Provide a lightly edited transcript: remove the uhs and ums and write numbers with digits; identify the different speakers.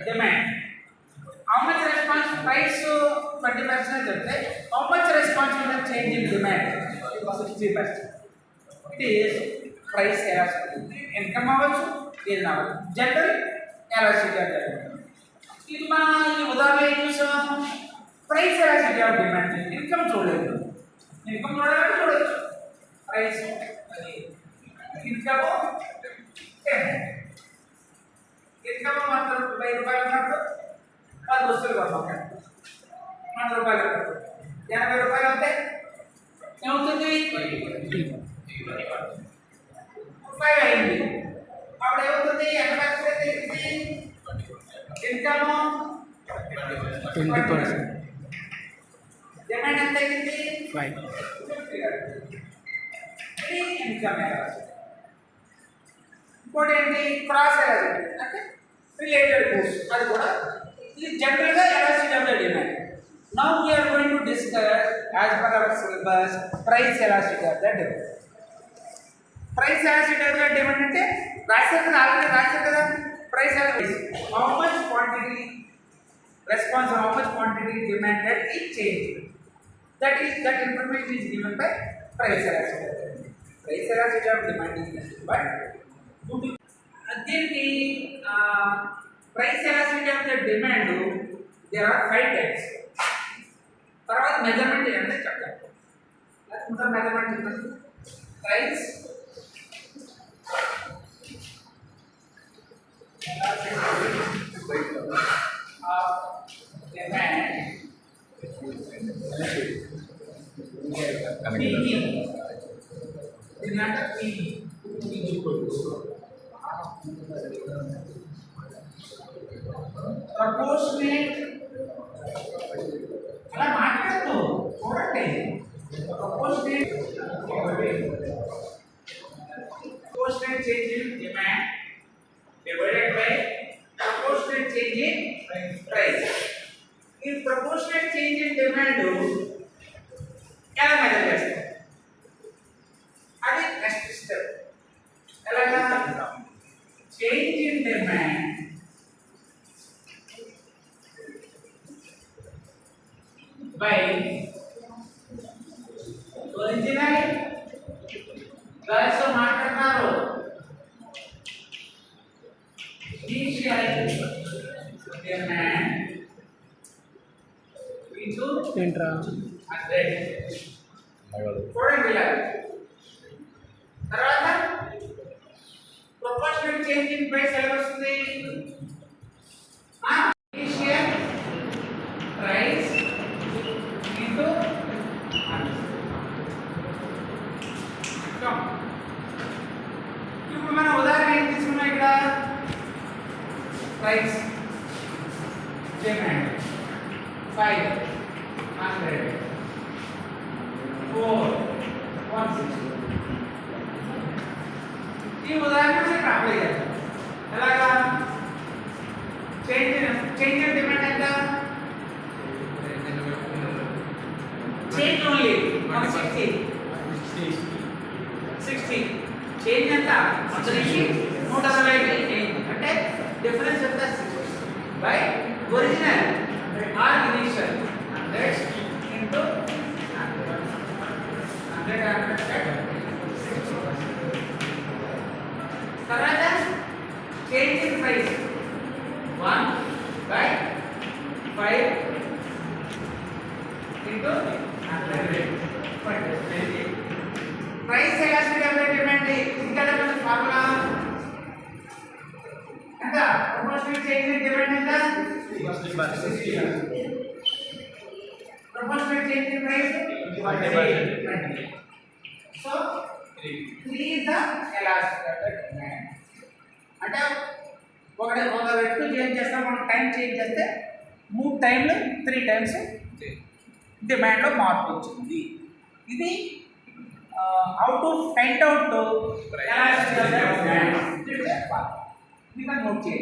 Speaker 1: demand. How much response price 20% చెప్తే how much response will change in demand 60%. It is price elasticity. Income అవ్వచ్చు ఏది అవ్వచ్చు general elasticity అంటారు. ఇది మన ఈ ఉదాహరణ ఏం చూసాం price elasticity of demand. Income చూడలేదు, ఇన్కమ్ చూడాలంటే చూడొచ్చు. ప్రైస్ అది ఇన్కమ్ ఇన్కమ్ మాత్రం 1000 రూపాయలు ఉన్నప్పుడు 10 వస్తువులు కొన్నాం, 100 రూపాయలు 80 రూపాయలు అవుతే ఏమవుతుంది 5 అయింది. అప్పుడు ఏమవుతుంది ఎంత తగ్గుతుంది ఇన్కమ్
Speaker 2: 20%.
Speaker 1: డిమాండ్ ఎంత తగ్గింది
Speaker 2: 5.
Speaker 1: ఇది ఇన్కమ్ ఎలాస్టిసిటీ. ఇంకోటి ఏంటి క్రాస్ ఎలాస్టిసిటీ అంటే రిలేటెడ్ గూడ్స్, అది కూడా ఇది జనరల్గా elasticity of the demand. Now we are going to discuss as per our syllabus price elasticity of the demand. Price elasticity of the demand అంటే రాశారు కదా, ఆల్రెడీ రాశారు కదా. Price elasticity, how much quantity response or how much quantity demanded is changed. That information is given by price elasticity. Price elasticity of demand is nothing but దీనికి price elasticity of the demand there are 5 types. తర్వాత measurement అంటే చెప్తాను. ముందు measurement చెప్పండి. Price of demand PE దీనంటే PE proportionate అలా మాట్లాడదు చూడండి. proportionate change in demand divided by proportionate change in price. ఈ proportionate change in demand ఎలా మెజర్ చేస్తారు అది నెక్స్ట్ స్టెప్. ఎలాగా change in demand by original guys మాట్లాడుతున్నారు initial demand into
Speaker 2: ఏంట్రా
Speaker 1: 100. చూడండి ఇలా. తర్వాత ప్రొపోర్షనల్ చేంజ్ ఇన్ ప్రైస్ ఎలా వస్తుంది ఇనిషియల్ ప్రైస్ ఇంటూ ఇప్పుడు మనం ఉదాహరణ ఏం తీసుకున్నాం ఇక్కడ ప్రైస్ డిమాండ్ 500 4 160. ఈ ఉదాహరణ ఇక్కడ అప్లై చేద్దాం. ఎలాగా చేంజ్ ఇన్ డిమాండ్ ఎంత చేంజ్ ఓన్లీ 160 చేంజ్ ఎంత 160 చేంజ్ అంటే డిఫరెన్స్ ఎంత 60 by original are initial 100 into 100 తర్వాత change in price 1 by 5 into 100. Price elasticity of the demand ఇక్కడ మన ఫార్ములా ఎంత ప్రపోర్షనల్ చేంజ్ ఇన్ డిమాండ్ ఎంత proportional change in price 20. So 3 is the elasticity of the demand. అంటే ఒక వ్యక్తి change చేస్తాం, మనం టైం చేంజ్ చేస్తే 3 టైంలు 3 టైమ్స్ డిమాండ్లో మార్పు వచ్చింది. ఇది how to find out elasticity of the demand. ఇది నోట్ చేయండి.